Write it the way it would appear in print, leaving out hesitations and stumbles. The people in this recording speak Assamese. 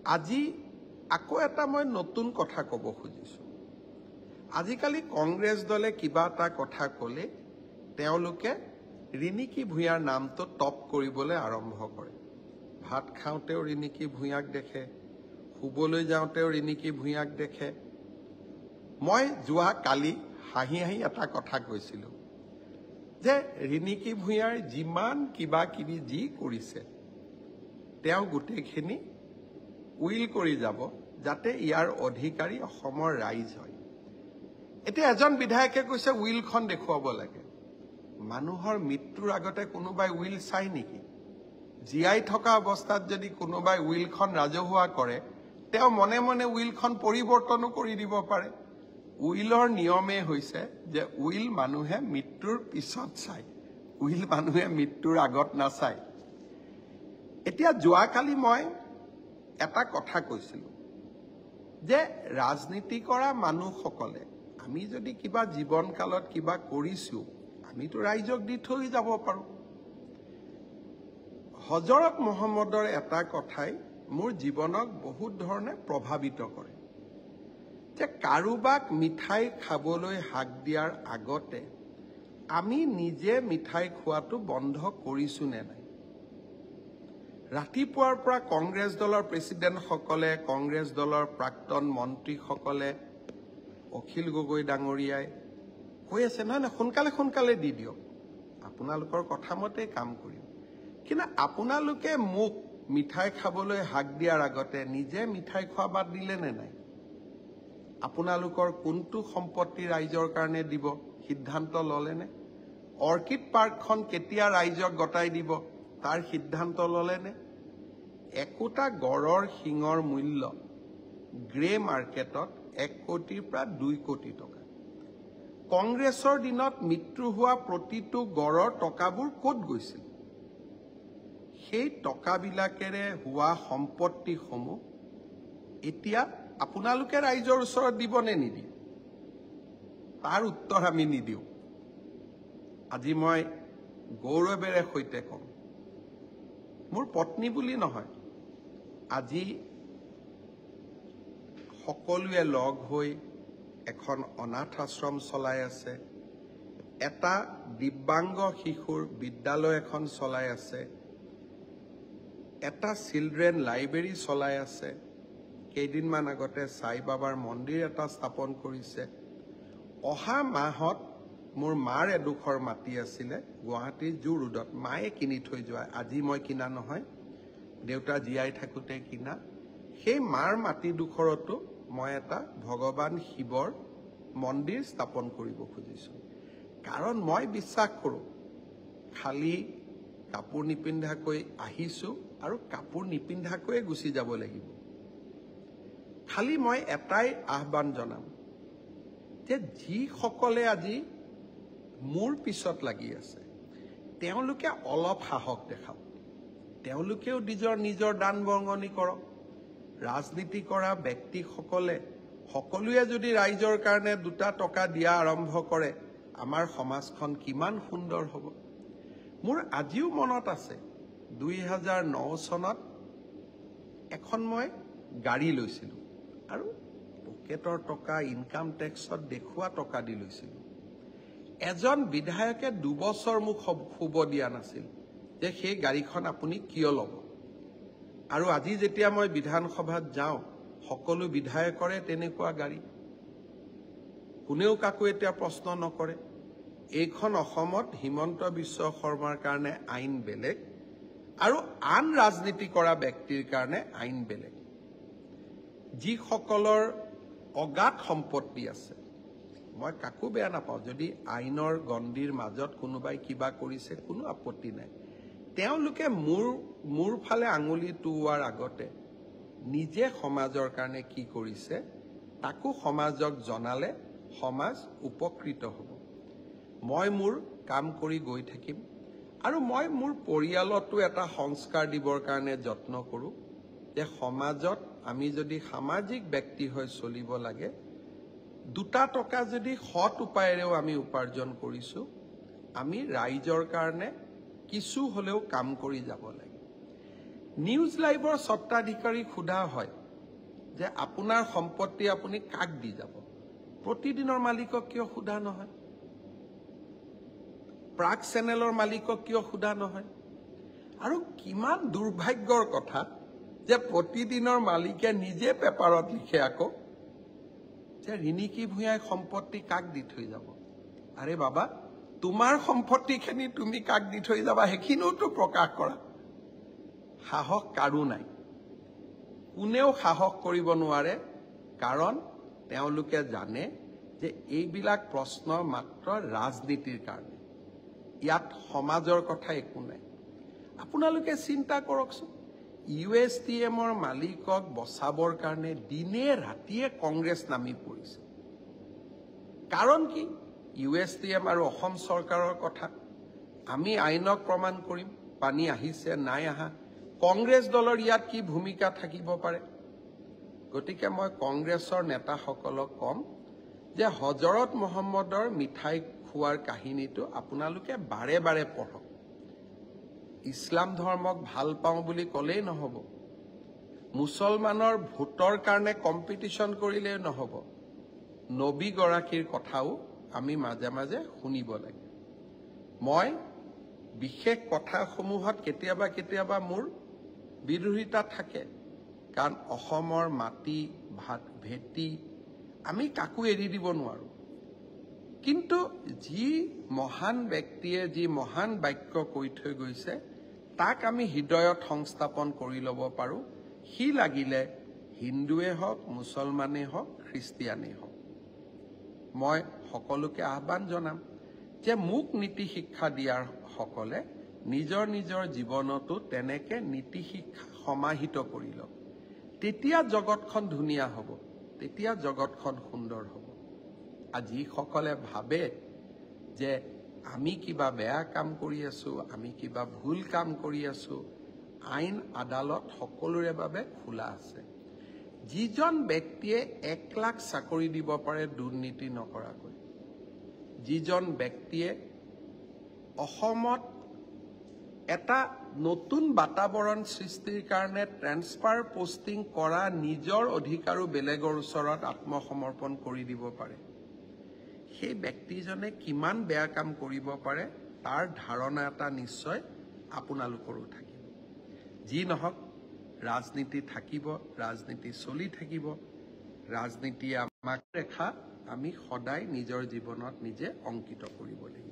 আজি আকৌ এটা মই নতুন কথা ক'ব খুজিছোঁ। আজিকালি কংগ্ৰেছ দলে কিবা এটা কথা ক'লে তেওঁলোকে ৰিণিকী ভূঞাৰ নামটো টপ কৰিবলৈ আৰম্ভ কৰে। ভাত খাওঁতেও ৰিণিকী ভূঞাক দেখে, শুবলৈ যাওঁতেও ৰিণিকী ভূঞাক দেখে। মই যোৱা কালি হাঁহি হাঁহি এটা কথা কৈছিলোঁ যে ৰিণিকী ভূঞাৰ যিমান কিবা কিবি যি কৰিছে তেওঁ গোটেইখিনি উইল কৰি যাব যাতে ইয়াৰ অধিকাৰী অসমৰ ৰাইজ হয়। এতিয়া এজন বিধায়কে কৈছে উইলখন দেখুৱাব লাগে। মানুহৰ মৃত্যুৰ আগতে কোনোবাই উইল চাই নেকি? জীয়াই থকা অৱস্থাত যদি কোনোবাই উইলখন ৰাজহুৱা কৰে তেওঁ মনে মনে উইলখন পৰিৱৰ্তনো কৰি দিব পাৰে। উইলৰ নিয়মে হৈছে যে উইল মানুহে মৃত্যুৰ পিছত চায়, উইল মানুহে মৃত্যুৰ আগত নাচায়। এতিয়া যোৱাকালি মই এটা কথা কৈছিলোঁ যে ৰাজনীতি কৰা মানুহসকলে আমি যদি কিবা জীৱনকালত কিবা কৰিছোঁ আমিতো ৰাইজক দি থৈ যাব পাৰোঁ। হজৰত মহম্মদৰ এটা কথাই মোৰ জীৱনক বহুত ধৰণে প্ৰভাৱিত কৰে যে কাৰোবাক মিঠাই খাবলৈ হাক দিয়াৰ আগতে আমি নিজে মিঠাই খোৱাটো বন্ধ কৰিছোঁ নে নাই। ৰাতিপুৱাৰ পৰা কংগ্ৰেছ দলৰ প্ৰেছিডেণ্টসকলে, কংগ্ৰেছ দলৰ প্ৰাক্তন মন্ত্ৰীসকলে, অখিল গগৈ ডাঙৰীয়াই কৈ আছে নহয় সোনকালে সোনকালে দি দিয়ক, আপোনালোকৰ কথা মতে কাম কৰিম। কিন্তু আপোনালোকে মোক মিঠাই খাবলৈ হাক দিয়াৰ আগতে নিজে মিঠাই খোৱা বাদ দিলে নে নাই? আপোনালোকৰ কোনটো সম্পত্তি ৰাইজৰ কাৰণে দিব সিদ্ধান্ত ল'লেনে? অৰ্কিড পাৰ্কখন কেতিয়া ৰাইজক গতাই দিব তাৰ সিদ্ধান্ত ল'লেনে? একোটা গড়ৰ শিঙৰ মূল্য গ্ৰে মাৰ্কেটত 1 কোটিৰ পৰা 2 কোটি টকা। কংগ্ৰেছৰ দিনত মৃত্যু হোৱা প্ৰতিটো গড়ৰ টকাবোৰ ক'ত গৈছিল? সেই টকাবিলাকেৰে হোৱা সম্পত্তিসমূহ এতিয়া আপোনালোকে ৰাইজৰ ওচৰত দিব নে নিদিয়ে? তাৰ উত্তৰ আমি নিদিওঁ। আজি মই গৌৰৱেৰে সৈতে কম, মোৰ পত্নী বুলি নহয়, আজি সকলোৱে লগ হৈ এখন অনাথ আশ্ৰম চলাই আছে, এটা দিব্যাংগ শিশুৰ বিদ্যালয় এখন চলাই আছে, এটা চিলড্ৰেন লাইব্ৰেৰী চলাই আছে, কেইদিনমান আগতে সাই বাবাৰ মন্দিৰ এটা স্থাপন কৰিছে। অহা মাহত মোৰ মাৰ এডোখৰ মাটি আছিলে গুৱাহাটীৰ জু ৰোডত, মায়ে কিনি থৈ যোৱা, আজি মই কিনা নহয়, দেউতা জীয়াই থাকোঁতে কিনা। সেই মাৰ মাটিডোখৰতো মই এটা ভগৱান শিৱৰ মন্দিৰ স্থাপন কৰিব খুজিছোঁ। কাৰণ মই বিশ্বাস কৰোঁ খালি কাপোৰ নিপিন্ধাকৈ আহিছোঁ আৰু কাপোৰ নিপিন্ধাকৈয়ে গুচি যাব লাগিব। খালি মই এটাই আহ্বান জনাম যে যিসকলে আজি মোৰ পিছত লাগি আছে তেওঁলোকে অলপ সাহস দেখাওক, তেওঁলোকেও নিজৰ দান বৰঙণি কৰক। ৰাজনীতি কৰা ব্যক্তিসকলে সকলোৱে যদি ৰাইজৰ কাৰণে 2 টকা দিয়া আৰম্ভ কৰে আমাৰ সমাজখন কিমান সুন্দৰ হ'ব। মোৰ আজিও মনত আছে 2009 চনত এখন মই গাড়ী লৈছিলোঁ আৰু পকেটৰ টকা ইনকাম টেক্সত দেখুওৱা টকা দি লৈছিলোঁ। এজন বিধায়কে 2 বছৰ মোক শুব দিয়া নাছিল যে সেই গাড়ীখন আপুনি কিয় ল'ব। আৰু আজি যেতিয়া মই বিধানসভাত যাওঁ সকলো বিধায়কৰে তেনেকুৱা গাড়ী, কোনেও কাকো এতিয়া প্ৰশ্ন নকৰে। এইখন অসমত হিমন্ত বিশ্ব শৰ্মাৰ কাৰণে আইন বেলেগ আৰু আন ৰাজনীতি কৰা ব্যক্তিৰ কাৰণে আইন বেলেগ। যিসকলৰ অগাধ সম্পত্তি আছে মই কাকো বেয়া নাপাওঁ, যদি আইনৰ গণ্ডিৰ মাজত কোনোবাই কিবা কৰিছে কোনো আপত্তি নাই। তেওঁলোকে মোৰ ফালে আঙুলি টোৱাৰ আগতে নিজে সমাজৰ কাৰণে কি কৰিছে তাকো সমাজক জনালে সমাজ উপকৃত হ'ব। মই মোৰ কাম কৰি গৈ থাকিম আৰু মই মোৰ পৰিয়ালতো এটা সংস্কাৰ দিবৰ কাৰণে যত্ন কৰোঁ যে সমাজত আমি যদি সামাজিক ব্যক্তি হৈ চলিব লাগে 2 টকা যদি সৎ উপায়েৰেও আমি উপাৰ্জন কৰিছোঁ আমি ৰাইজৰ কাৰণে কিছু হ'লেও কাম কৰি যাব লাগে। নিউজ লাইভৰ স্বত্বাধিকাৰীক সোধা হয় যে আপোনাৰ সম্পত্তি আপুনি কাক দি যাব, প্ৰতিদিনৰ মালিকক কিয় সোধা নহয়? প্ৰাগ চেনেলৰ মালিকক কিয় সোধা নহয়? আৰু কিমান দুৰ্ভাগ্যৰ কথা যে প্ৰতিদিনৰ মালিকে নিজে পেপাৰত লিখে আকৌ যে ৰিণিকী ভূঞাই সম্পত্তি কাক দি থৈ যাব। আৰে বাবা, তোমাৰ সম্পত্তিখিনি তুমি কাক দি থৈ যাবা সেইখিনিওতো প্ৰকাশ কৰা। সাহস কাৰো নাই, কোনেও সাহস কৰিব নোৱাৰে, কাৰণ তেওঁলোকে জানে যে এইবিলাক প্ৰশ্ন মাত্ৰ ৰাজনীতিৰ কাৰণে, ইয়াত সমাজৰ কথা একো নাই। আপোনালোকে চিন্তা কৰকচোন, USTMৰ মালিকক বচাবৰ কাৰণে দিনে ৰাতিয়ে কংগ্ৰেছ নামি পৰিছে। কাৰণ কি? USTM আৰু অসম চৰকাৰৰ কথা আমি আইনক প্ৰমাণ কৰিম, পানী আহিছে নাই আহা, কংগ্ৰেছ দলৰ ইয়াত কি ভূমিকা থাকিব পাৰে? গতিকে মই কংগ্ৰেছৰ নেতাসকলক কম যে হজৰত মহম্মদৰ মিঠাই খোৱাৰ কাহিনীটো আপোনালোকে বাৰে বাৰে পঢ়ক। ইছলাম ধৰ্মক ভাল পাওঁ বুলি ক'লেই নহ'ব, মুছলমানৰ ভোটৰ কাৰণে কম্পিটিশ্যন কৰিলেই নহ'ব, নবীগৰাকীৰ কথাও আমি মাজে মাজে শুনিব লাগে। মই বিশেষ কথাসমূহত কেতিয়াবা কেতিয়াবা মোৰ বিৰোধিতা থাকে, কাৰণ অসমৰ মাটি ভেটি আমি কাকো এৰি দিব নোৱাৰো। কিন্তু যি মহান ব্যক্তিয়ে যি মহান বাক্য কৈ থৈ গৈছে তাক আমি হৃদয়ত সংস্থাপন কৰি ল'ব পাৰো। সি লাগিলে হিন্দুৱে হওক, মুছলমানেই হওক, খ্ৰীষ্টিয়ানেই হওক। মই সকলোকে আহ্বান জনাম যে মোক নীতি শিক্ষা দিয়াৰ সকলে নিজৰ নিজৰ জীৱনতো তেনেকে নীতি শিক্ষা সমাহিত কৰি লওক। তেতিয়া জগতখন ধুনীয়া হ'ব, তেতিয়া জগতখন সুন্দৰ হ'ব। আজি সকলে ভাবে যে আমি কিবা বেয়া কাম কৰি আছো, আমি কিবা ভুল কাম কৰি আছো, আইন আদালত সকলোৰে বাবে খোলা আছে। যিজন ব্যক্তিয়ে 1 লাখ চাকৰি দিব পাৰে দুৰ্নীতি নকৰাকৈ, যিজন ব্যক্তিয়ে অসমত এটা নতুন বাতাবৰণ সৃষ্টিৰ কাৰণে ট্ৰেন্সফাৰ পোষ্টিং কৰা নিজৰ অধিকাৰো বেলেগৰ ওচৰত আত্মসমৰ্পণ কৰি দিব পাৰে, সেই ব্যক্তিজনে কিমান বেয়া কাম কৰিব পাৰে তাৰ ধাৰণা এটা নিশ্চয় আপোনালোকৰো থাকিব। যি নহওক, ৰাজনীতি থাকিব, ৰাজনীতি চলি থাকিব। ৰাজনীতিয়ে আমাক ৰেখা আমি সদায় নিজৰ জীৱনত নিজে অংকিত কৰিব লাগিব।